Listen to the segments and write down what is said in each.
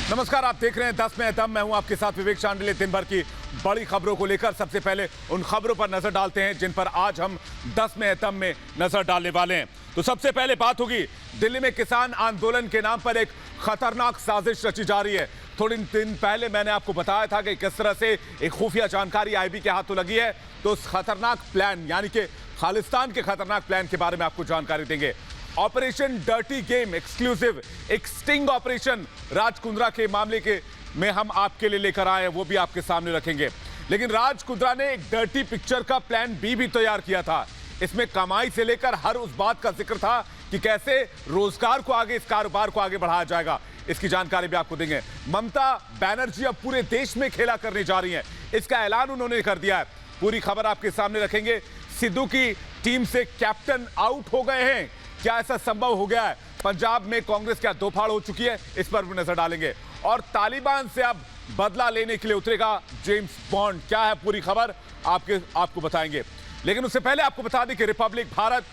नमस्कार, आप देख रहे हैं 10 में दम। मैं हूं आपके साथ विवेक चांडिले। दिन भर की बड़ी खबरों को लेकर सबसे पहले उन खबरों पर नजर डालते हैं जिन पर आज हम 10 में दम में नजर डालने वाले हैं। तो सबसे पहले बात होगी दिल्ली में किसान आंदोलन के नाम पर एक खतरनाक साजिश रची जा रही है। थोड़े दिन पहले मैंने आपको बताया था कि किस तरह से एक खुफिया जानकारी आईबी के हाथों लगी है। तो उस खतरनाक प्लान यानी कि खालिस्तान के खतरनाक प्लान के बारे में आपको जानकारी देंगे। ऑपरेशन डर्टी गेम एक्सक्लूसिव एक स्टिंग ऑपरेशन राज कुंद्रा के मामले के में हम आपके लिए लेकर आए हैं, वो भी आपके सामने रखेंगे। लेकिन राज कुंद्रा ने एक डर्टी पिक्चर का प्लान बी भी तैयार किया था। इसमें कमाई से लेकर हर उस बात का जिक्र था कि कैसे रोजगार को आगे, इस कारोबार को आगे बढ़ाया जाएगा। इसकी जानकारी भी आपको देंगे। ममता बनर्जी अब पूरे देश में खेला करने जा रही हैं, इसका ऐलान उन्होंने कर दिया है। पूरी खबर आपके सामने रखेंगे। सिद्धू की टीम से कैप्टन आउट हो गए हैं, क्या ऐसा संभव हो गया है? पंजाब में कांग्रेस क्या दो फाड़ हो चुकी है, इस पर भी नजर डालेंगे। और तालिबान से अब बदला लेने के लिए उतरेगा जेम्स बॉन्ड, क्या है पूरी खबर आपको बताएंगे। लेकिन उससे पहले आपको बता दें कि रिपब्लिक भारत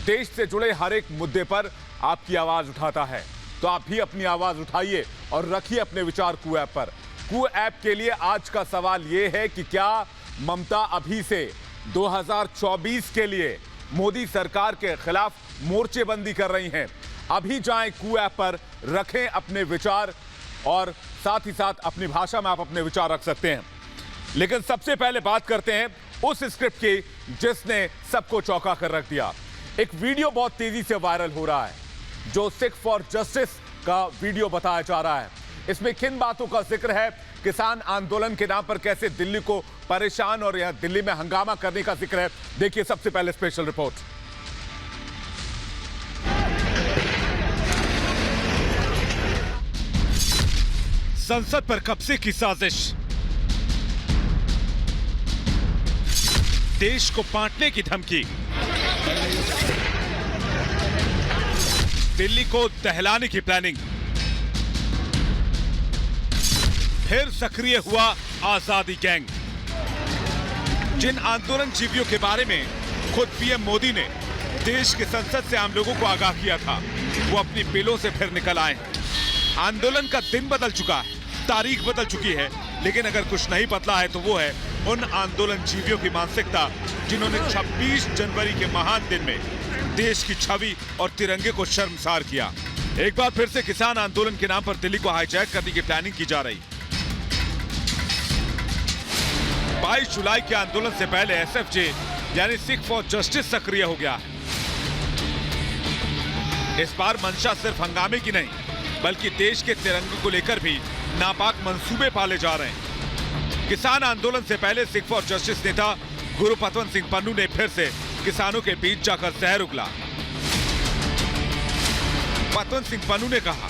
देश से जुड़े हर एक मुद्दे पर आपकी आवाज उठाता है। तो आप भी अपनी आवाज उठाइए और रखिए अपने विचार कू ऐप पर। कू ऐप के लिए आज का सवाल यह है कि क्या ममता अभी से 2024 के लिए मोदी सरकार के खिलाफ मोर्चेबंदी कर रही हैं? अभी जाएं कू ऐप पर, रखें अपने विचार और साथ ही साथ अपनी भाषा में आप अपने विचार रख सकते हैं। लेकिन सबसे पहले बात करते हैं उस स्क्रिप्ट की जिसने सबको चौंका कर रख दिया। एक वीडियो बहुत तेजी से वायरल हो रहा है जो सिख फॉर जस्टिस का वीडियो बताया जा रहा है। इसमें किन बातों का जिक्र है? किसान आंदोलन के नाम पर कैसे दिल्ली को परेशान और यहां दिल्ली में हंगामा करने का जिक्र है। देखिए सबसे पहले स्पेशल रिपोर्ट। संसद पर कब्जे की साजिश, देश को बांटने की धमकी, दिल्ली को दहलाने की प्लानिंग, फिर सक्रिय हुआ आजादी गैंग। जिन आंदोलन जीवियों के बारे में खुद पीएम मोदी ने देश के संसद से आम लोगों को आगाह किया था, वो अपनी बिलों से फिर निकल आए हैं। आंदोलन का दिन बदल चुका है, तारीख बदल चुकी है, लेकिन अगर कुछ नहीं बदला है तो वो है उन आंदोलन जीवियों की मानसिकता जिन्होंने 26 जनवरी के महान दिन में देश की छवि और तिरंगे को शर्मसार किया। एक बार फिर से किसान आंदोलन के नाम पर दिल्ली को हाईजैक करने की प्लानिंग की जा रही। 22 जुलाई के आंदोलन से पहले एसएफजे यानी सिख फॉर जस्टिस सक्रिय हो गया है। इस बार मंशा सिर्फ हंगामे की नहीं बल्कि देश के तिरंगे को लेकर भी नापाक मंसूबे पाले जा रहे हैं। किसान आंदोलन से पहले सिख फॉर जस्टिस नेता गुरुपतवंत सिंह पन्नू ने फिर से किसानों के बीच जाकर जहर उगला। पतवंत सिंह पन्नू ने कहा,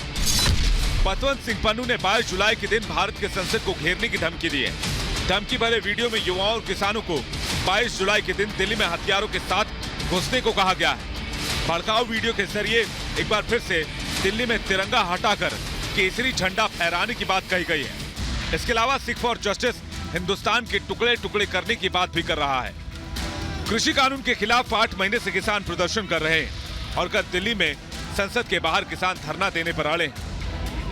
पतवंत सिंह पन्नू ने 22 जुलाई के दिन भारत के संसद को घेरने की धमकी दी है। धमकी भरे वीडियो में युवाओं और किसानों को 22 जुलाई के दिन दिल्ली में हथियारों के साथ घुसने को कहा गया है। भड़काऊ वीडियो के जरिए एक बार फिर से दिल्ली में तिरंगा हटाकर केसरी झंडा फहराने की बात कही गई है। इसके अलावा सिख फॉर जस्टिस हिंदुस्तान के टुकड़े टुकड़े करने की बात भी कर रहा है। कृषि कानून के खिलाफ 8 महीने से किसान प्रदर्शन कर रहे हैं और कल दिल्ली में संसद के बाहर किसान धरना देने पर अड़े हैं।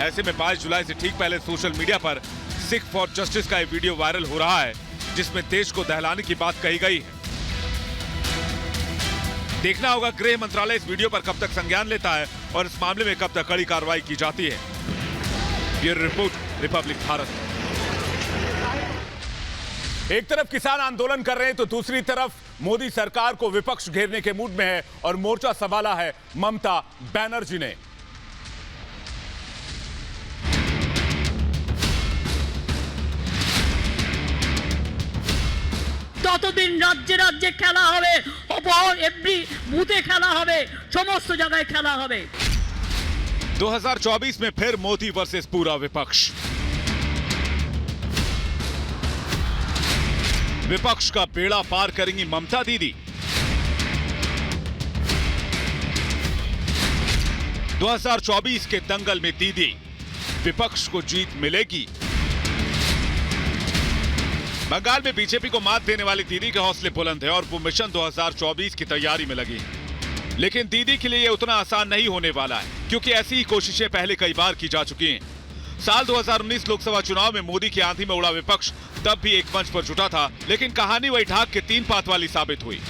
ऐसे में 22 जुलाई से ठीक पहले सोशल मीडिया पर सिख फॉर जस्टिस का एक वीडियो वायरल हो रहा है जिसमें देश को दहलाने की बात कही गई है। देखना होगा गृह मंत्रालय इस वीडियो पर कब तक संज्ञान लेता है और इस मामले में कब तक कड़ी कार्रवाई की जाती है। Bureau report, Republic Bharat. एक तरफ किसान आंदोलन कर रहे हैं तो दूसरी तरफ मोदी सरकार को विपक्ष घेरने के मूड में है और मोर्चा संभाला है ममता बनर्जी ने। ততদিন রাজ্যে রাজ্যে খেলা হবে, এভরি বুথে খেলা হবে, সমস্ত জায়গায় খেলা হবে। 2024 में फिर मोदी वर्सेस पूरा विपक्ष। विपक्ष का बेड़ा पार करेंगी ममता दीदी। 2024 के दंगल में दीदी, विपक्ष को जीत मिलेगी। बंगाल में बीजेपी को मात देने वाली दीदी के हौसले बुलंद है और वो मिशन 2024 की तैयारी में लगी। लेकिन दीदी के लिए यह उतना आसान नहीं होने वाला है क्योंकि ऐसी ही कोशिशें पहले कई बार की जा चुकी हैं। साल 2019 लोकसभा चुनाव में मोदी की आंधी में उड़ा विपक्ष तब भी एक मंच पर जुटा था, लेकिन कहानी वही ढाक के 3 पात वाली साबित हुई।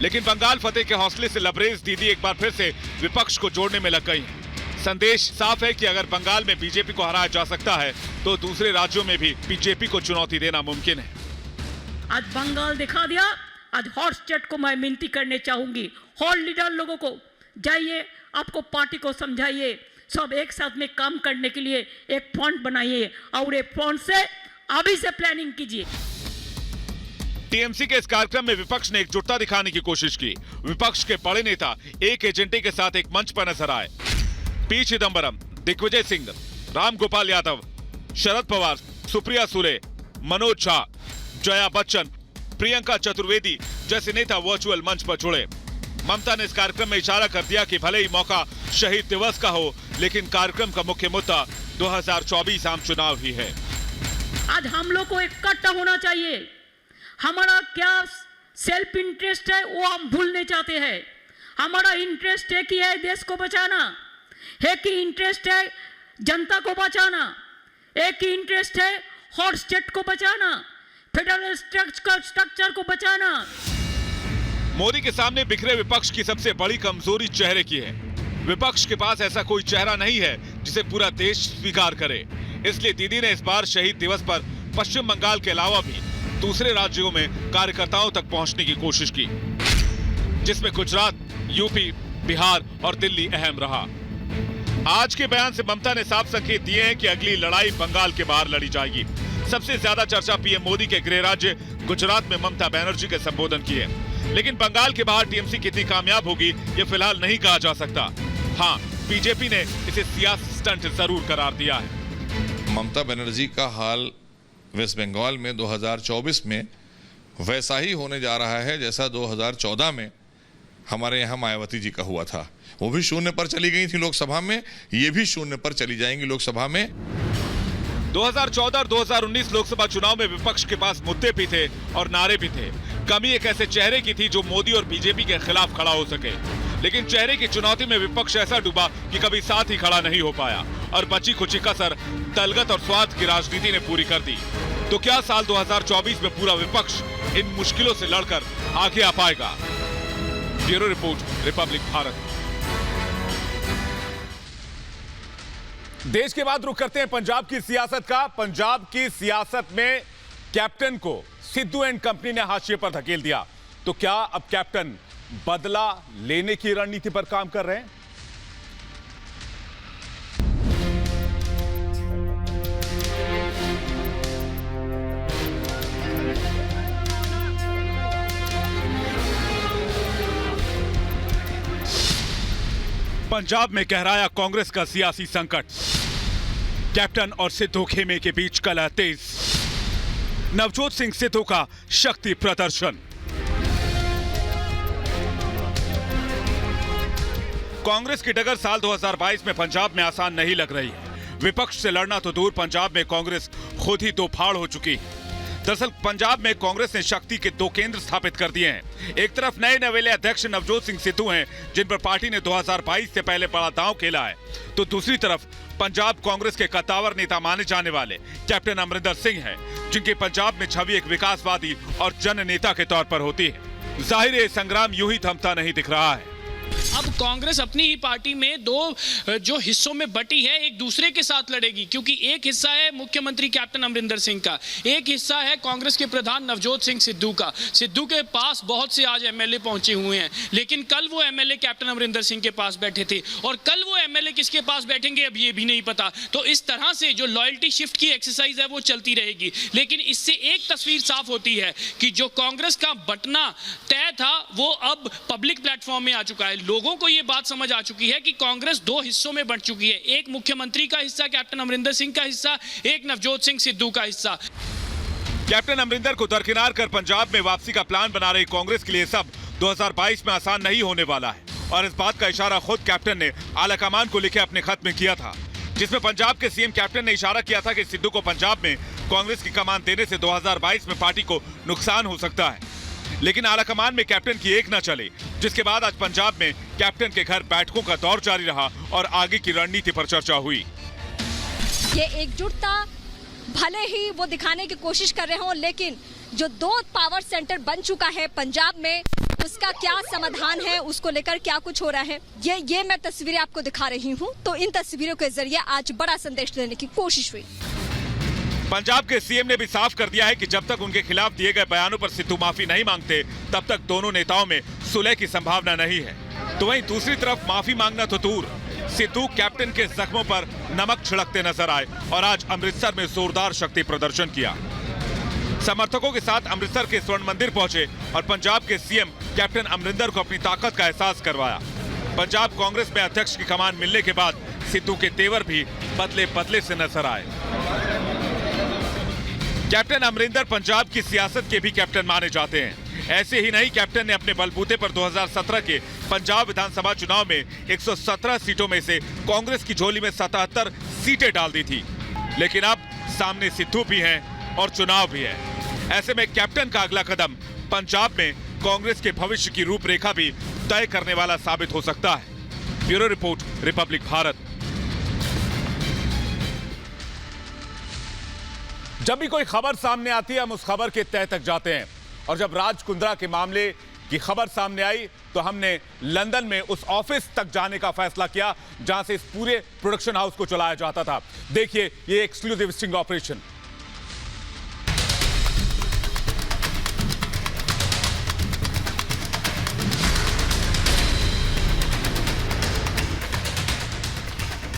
लेकिन बंगाल फतेह के हौसले से लबरेज दीदी एक बार फिर से विपक्ष को जोड़ने में लग गई हैं। संदेश साफ है कि अगर बंगाल में बीजेपी को हराया जा सकता है तो दूसरे राज्यों में भी बीजेपी को चुनौती देना मुमकिन है। आज बंगाल दिखा दिया। आज हॉट स्टेट को मैं विनती करने चाहूंगी, हॉल लीडर लोगों को, जाइए आपको पार्टी को समझाइए, सब एक साथ में काम करने के लिए एक फ्रंट बनाइए और एक फ्रंट से अभी से प्लानिंग कीजिए। टीएमसी के इस कार्यक्रम में विपक्ष ने एकजुटता दिखाने की कोशिश की। विपक्ष के बड़े नेता एक एजेंडे के साथ एक मंच पर नजर आए। पी चिदंबरम, दिग्विजय सिंह, राम गोपाल यादव, शरद पवार, सुप्रिया सुले, मनोज झा, जया बच्चन, प्रियंका चतुर्वेदी जैसे नेता वर्चुअल मंच पर जुड़े। ममता ने इस कार्यक्रम में इशारा कर दिया कि भले ही मौका शहीद दिवस का हो, लेकिन कार्यक्रम का मुख्य मुद्दा 2024 आम चुनाव ही है। आज हम लोग को इकट्ठा होना चाहिए। हमारा क्या सेल्फ इंटरेस्ट है वो हम भूलने चाहते हैं। हमारा इंटरेस्ट है कि है देश को बचाना, है कि इंटरेस्ट है जनता को बचाना, एक ही इंटरेस्ट है हॉट स्टेट को बचाना, फेडरल स्ट्रक्चर को बचाना। मोदी के सामने बिखरे विपक्ष की सबसे बड़ी कमजोरी चेहरे की है। विपक्ष के पास ऐसा कोई चेहरा नहीं है जिसे पूरा देश स्वीकार करे। इसलिए दीदी ने इस बार शहीद दिवस पर पश्चिम बंगाल के अलावा भी दूसरे राज्यों में कार्यकर्ताओं तक पहुंचने की कोशिश की, जिसमें गुजरात, यूपी, बिहार और दिल्ली अहम रहा। आज के बयान से ममता ने साफ संकेत दिए हैं कि अगली लड़ाई बंगाल के बाहर लड़ी जाएगी। सबसे ज्यादा चर्चा पीएम मोदी के गृह राज्य गुजरात में ममता बनर्जी के संबोधन की है, लेकिन बंगाल के बाहर टीएमसी कितनी कामयाब होगी ये फिलहाल नहीं कहा जा सकता। हाँ, बीजेपी ने इसे सियासी स्टंट जरूर करार दिया है। ममता बनर्जी का हाल वेस्ट बंगाल में 2024 में वैसा ही होने जा रहा है जैसा 2014 में हमारे यहाँ मायावती जी का हुआ था। वो भी शून्य पर चली गई थी लोकसभा में, ये भी शून्य पर चली जाएंगी लोकसभा में। 2014 और 2019 लोकसभा चुनाव में विपक्ष के पास मुद्दे भी थे और नारे भी थे। कमी एक ऐसे चेहरे की थी जो मोदी और बीजेपी के खिलाफ खड़ा हो सके, लेकिन चेहरे की चुनौती में विपक्ष ऐसा डूबा कि कभी साथ ही खड़ा नहीं हो पाया और बची खुची कसर दलगत और स्वार्थ की राजनीति ने पूरी कर दी। तो क्या साल 2024 में पूरा विपक्ष इन मुश्किलों से लड़कर आगे आ पाएगा? Bureau report, Republic Bharat. देश के बाद रुख करते हैं पंजाब की सियासत का। पंजाब की सियासत में कैप्टन को सिद्धू एंड कंपनी ने हाशिए पर धकेल दिया। तो क्या अब कैप्टन बदला लेने की रणनीति पर काम कर रहे हैं? पंजाब में गहराया कांग्रेस का सियासी संकट। कैप्टन और सिद्धू खेमे के बीच कलह तेज। नवजोत सिंह सिद्धू का शक्ति प्रदर्शन। कांग्रेस की डगर साल 2022 में पंजाब में आसान नहीं लग रही है। विपक्ष से लड़ना तो दूर, पंजाब में कांग्रेस खुद ही दो फाड़ हो चुकी है। दरअसल पंजाब में कांग्रेस ने शक्ति के 2 केंद्र स्थापित कर दिए हैं। एक तरफ नए नवेले अध्यक्ष नवजोत सिंह सिद्धू हैं, जिन पर पार्टी ने 2022 से पहले बड़ा दांव खेला है, तो दूसरी तरफ पंजाब कांग्रेस के कद्दावर नेता माने जाने वाले कैप्टन अमरिंदर सिंह हैं, जिनकी पंजाब में छवि एक विकासवादी और जन नेता के तौर पर होती है। जाहिर है संग्राम यूं ही थमता नहीं दिख रहा है। अब कांग्रेस अपनी ही पार्टी में 2 जो हिस्सों में बटी है, एक दूसरे के साथ लड़ेगी, क्योंकि एक हिस्सा है मुख्यमंत्री कैप्टन अमरिंदर सिंह का, एक हिस्सा है कांग्रेस के प्रधान नवजोत सिंह सिद्धू का। सिद्धू के पास बहुत से आज एमएलए पहुंचे हुए हैं, लेकिन कल वो एमएलए कैप्टन अमरिंदर सिंह के पास बैठे थे और कल वो एमएलए किसके पास बैठेंगे अब ये भी नहीं पता। तो इस तरह से जो लॉयल्टी शिफ्ट की एक्सरसाइज है वो चलती रहेगी, लेकिन इससे एक तस्वीर साफ होती है कि जो कांग्रेस का बटना तय था वो अब पब्लिक प्लेटफॉर्म में आ चुका है। लोगों को यह बात समझ आ चुकी है कि कांग्रेस 2 हिस्सों में बंट चुकी है, एक मुख्यमंत्री का हिस्सा कैप्टन अमरिंदर सिंह का हिस्सा, एक नवजोत सिंह सिद्धू का हिस्सा। कैप्टन अमरिंदर को दरकिनार कर पंजाब में वापसी का प्लान बना रही कांग्रेस के लिए सब 2022 में आसान नहीं होने वाला है, और इस बात का इशारा खुद कैप्टन ने आलाकमान को लिखे अपने खत में किया था, जिसमें पंजाब के सीएम कैप्टन ने इशारा किया था कि सिद्धू को पंजाब में कांग्रेस की कमान देने से 2022 में पार्टी को नुकसान हो सकता है। लेकिन आलाकमान में कैप्टन की एक न चले जिसके बाद आज पंजाब में कैप्टन के घर बैठकों का दौर जारी रहा और आगे की रणनीति पर चर्चा हुई। ये एकजुटता भले ही वो दिखाने की कोशिश कर रहे हों, लेकिन जो 2 पावर सेंटर बन चुका है पंजाब में, उसका क्या समाधान है, उसको लेकर क्या कुछ हो रहा है, ये मैं तस्वीरें आपको दिखा रही हूँ। तो इन तस्वीरों के जरिए आज बड़ा संदेश देने की कोशिश हुई। पंजाब के सीएम ने भी साफ कर दिया है कि जब तक उनके खिलाफ दिए गए बयानों पर सिद्धू माफी नहीं मांगते, तब तक दोनों नेताओं में सुलह की संभावना नहीं है। तो वहीं दूसरी तरफ माफी मांगना तो दूर, सिद्धू कैप्टन के जख्मों पर नमक छिड़कते नजर आए और आज अमृतसर में जोरदार शक्ति प्रदर्शन किया। समर्थकों के साथ अमृतसर के स्वर्ण मंदिर पहुंचे और पंजाब के सीएम कैप्टन अमरिंदर को अपनी ताकत का एहसास करवाया। पंजाब कांग्रेस में अध्यक्ष की कमान मिलने के बाद सिद्धू के तेवर भी बदले बदले से नजर आए। कैप्टन अमरिंदर पंजाब की सियासत के भी कैप्टन माने जाते हैं। ऐसे ही नहीं, कैप्टन ने अपने बलबूते पर 2017 के पंजाब विधानसभा चुनाव में 117 सीटों में से कांग्रेस की झोली में 77 सीटें डाल दी थी। लेकिन अब सामने सिद्धू भी हैं और चुनाव भी है। ऐसे में कैप्टन का अगला कदम पंजाब में कांग्रेस के भविष्य की रूपरेखा भी तय करने वाला साबित हो सकता है। Bureau report, Republic Bharat. जब भी कोई खबर सामने आती है, हम उस खबर के तह तक जाते हैं और जब राज कुंद्रा के मामले की खबर सामने आई तो हमने लंदन में उस ऑफिस तक जाने का फैसला किया जहां से इस पूरे प्रोडक्शन हाउस को चलाया जाता था। देखिए ये exclusive sting operation.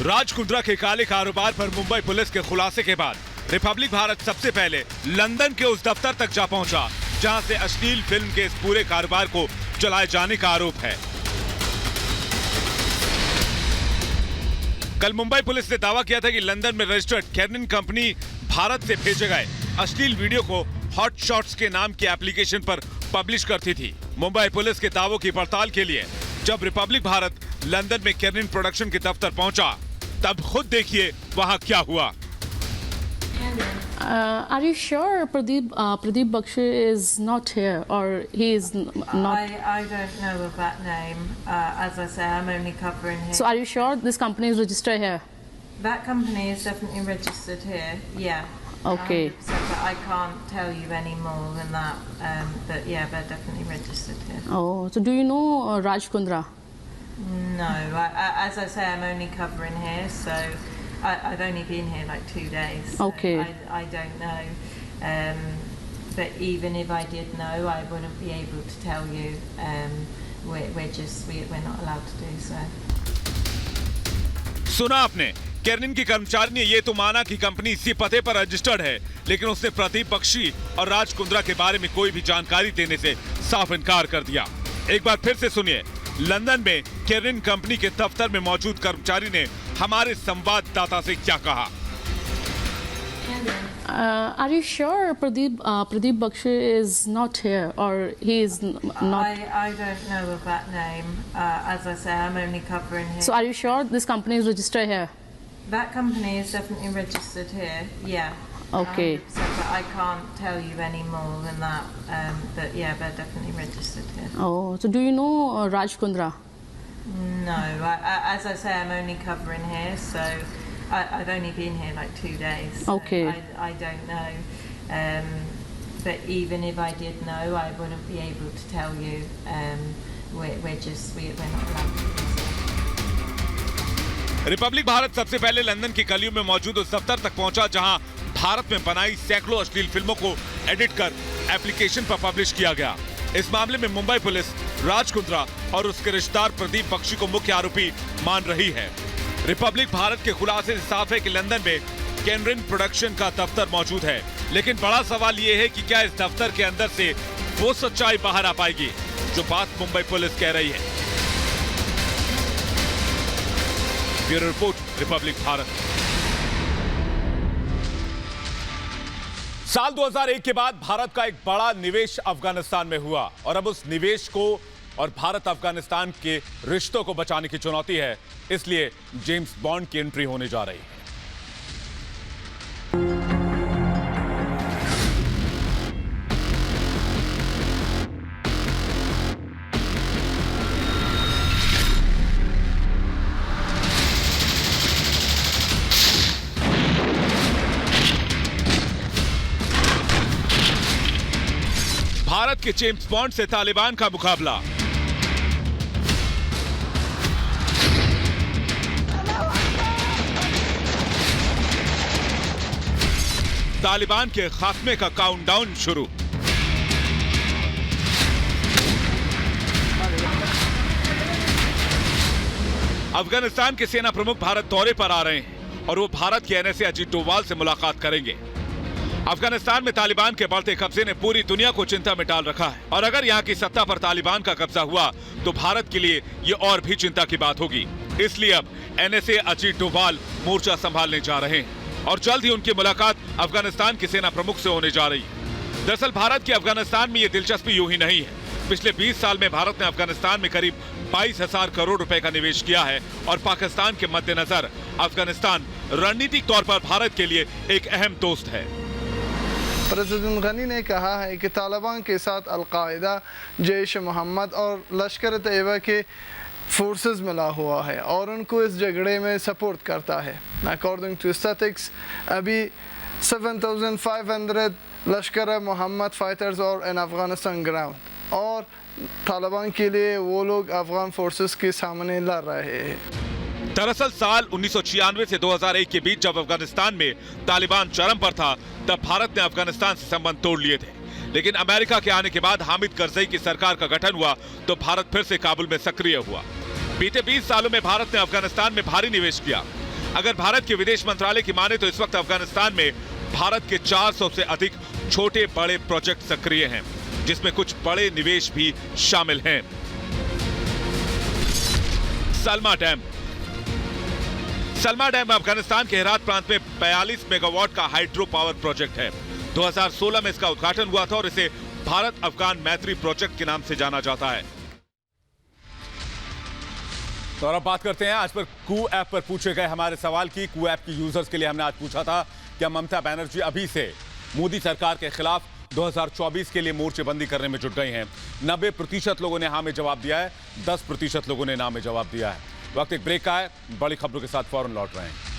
Raj Kundra के काले कारोबार पर मुंबई पुलिस के खुलासे के बाद रिपब्लिक भारत सबसे पहले लंदन के उस दफ्तर तक जा पहुंचा जहां से अश्लील फिल्म के इस पूरे कारोबार को चलाए जाने का आरोप है। कल मुंबई पुलिस ने दावा किया था कि लंदन में रजिस्टर्ड कैनन कंपनी भारत से भेजे गए अश्लील वीडियो को हॉट शॉट्स के नाम के एप्लीकेशन पर पब्लिश करती थी। मुंबई पुलिस के दावों की पड़ताल के लिए जब रिपब्लिक भारत लंदन में कैनन प्रोडक्शन के दफ्तर पहुंचा, तब खुद देखिए वहां क्या हुआ। Are you sure Pradeep Bakshi is not here, or he is not? I don't know of that name. As I say, I'm only covering him. So are you sure this company is registered here? That company is definitely registered here. Yeah. Okay. 100%, but I can't tell you any more than that. But yeah, they're definitely registered here. Oh, so do you know Raj Kundra? No, as I say, I'm only covering here, so I've only been here like 2 days. So Okay. I don't know. But even if I did know, I wouldn't be able to tell you. We're not allowed to do so. सुना आपने, cannon की कर्मचारी ने ये तो माना कि company इसी पते पर रजिस्टर्ड है, लेकिन उसने प्रदीप बख्शी और राज कुंद्रा के बारे में कोई भी जानकारी देने से साफ इनकार कर दिया। एक बार फिर से सुनिए, लंदन में कैनन कंपनी के दफ्तर में मौजूद कर्मचारी ने हमारे संवाददाता से क्या कहा। Are you sure Pradeep Bakshi is not here, or he is not? I don't know of that name. As I say, I'm only covering him. So are you sure this company is registered here? That company is definitely registered here. Yeah. Okay. 100%, but I can't tell you any more than that. But yeah, they're definitely registered here. Oh, so do you know Raj Kundra? No, as I say, I'm only covering here, so I've only been here like 2 days. So Okay. I don't know. But even if I did know, I wouldn't be able to tell you. We're not allowed to do so. Republic Bharat सबसे पहले London की गलियों में मौजूद उस दफ्तर तक पहुंचा जहां भारत में बनाई सैकड़ों अश्लील फिल्मों को एडिट कर एप्लीकेशन पर पब्लिश किया गया। इस मामले में मुंबई पुलिस राज कुंद्रा और उसके रिश्तेदार प्रदीप बख्शी को मुख्य आरोपी मान रही है। रिपब्लिक भारत के खुलासे से साफ है कि लंदन में कैनन प्रोडक्शन का दफ्तर मौजूद है, लेकिन बड़ा सवाल यह है कि क्या इस दफ्तर के अंदर से वो सच्चाई बाहर आ पाएगी जो बात मुंबई पुलिस कह रही है। Bureau report, Republic Bharat. साल 2001 के बाद भारत का एक बड़ा निवेश अफगानिस्तान में हुआ और अब उस निवेश को और भारत अफगानिस्तान के रिश्तों को बचाने की चुनौती है, इसलिए जेम्स बॉन्ड की एंट्री होने जा रही है। के जेम्स बॉन्ड से तालिबान का मुकाबला। तालिबान के खात्मे का काउंटडाउन शुरू। अफगानिस्तान के सेना प्रमुख भारत दौरे पर आ रहे हैं और वो भारत के एनएसए अजीत डोभाल से मुलाकात करेंगे। अफगानिस्तान में तालिबान के बढ़ते कब्जे ने पूरी दुनिया को चिंता में डाल रखा है और अगर यहाँ की सत्ता पर तालिबान का कब्जा हुआ तो भारत के लिए ये और भी चिंता की बात होगी। इसलिए अब एनएसए अजीत डोभाल मोर्चा संभालने जा रहे हैं और जल्द ही उनकी मुलाकात अफगानिस्तान की सेना प्रमुख से होने जा रही है। दरअसल भारत की अफगानिस्तान में ये दिलचस्पी यूं ही नहीं है। पिछले 20 साल में भारत ने अफगानिस्तान में करीब 22,000 करोड़ रुपए का निवेश किया है और पाकिस्तान के मद्देनजर अफगानिस्तान रणनीतिक तौर पर भारत के लिए एक अहम दोस्त है। प्रेसिडेंट गनी ने कहा है कि तालिबान के साथ अल-कायदा, जैश मोहम्मद और लश्कर तैयबा के फोर्सेस मिला हुआ है और उनको इस झगड़े में सपोर्ट करता है। अकॉर्डिंग टू स्टैटिस्टिक्स अभी 7,500 लश्कर मोहम्मद फाइटर्स और इन अफगानिस्तान ग्राउंड और तालिबान के लिए वो लोग अफगान फोर्सेस के सामने लड़ रहे हैं। दरअसल साल 1996 से 2001 के बीच जब अफगानिस्तान में तालिबान चरम पर था तब भारत ने अफगानिस्तान से संबंध तोड़ लिए थे, लेकिन अमेरिका के आने के बाद हामिद करजई की सरकार का गठन हुआ तो भारत फिर से काबुल में सक्रिय हुआ। बीते 20 सालों में भारत ने अफगानिस्तान में भारी निवेश किया। अगर भारत के विदेश मंत्रालय की माने तो इस वक्त अफगानिस्तान में भारत के 400 से अधिक छोटे बड़े प्रोजेक्ट सक्रिय हैं, जिसमें कुछ बड़े निवेश भी शामिल हैं। सलमा डैम अफगानिस्तान के हेरात प्रांत में 42 मेगावाट का हाइड्रो पावर प्रोजेक्ट है। 2016 में इसका उद्घाटन हुआ था और इसे भारत अफगान मैत्री प्रोजेक्ट के नाम से जाना जाता है। तो अब बात करते हैं आज पर कू ऐप पर पूछे गए हमारे सवाल की। कू ऐप की यूजर्स के लिए हमने आज पूछा था क्या ममता बनर्जी अभी से मोदी सरकार के खिलाफ 2024 के लिए मोर्चेबंदी करने में जुट गए हैं। 90% लोगों ने हाँ में जवाब दिया है, 10% लोगों ने ना में जवाब दिया है। वक्त एक ब्रेक का है, बड़ी खबरों के साथ फौरन लौट रहे हैं।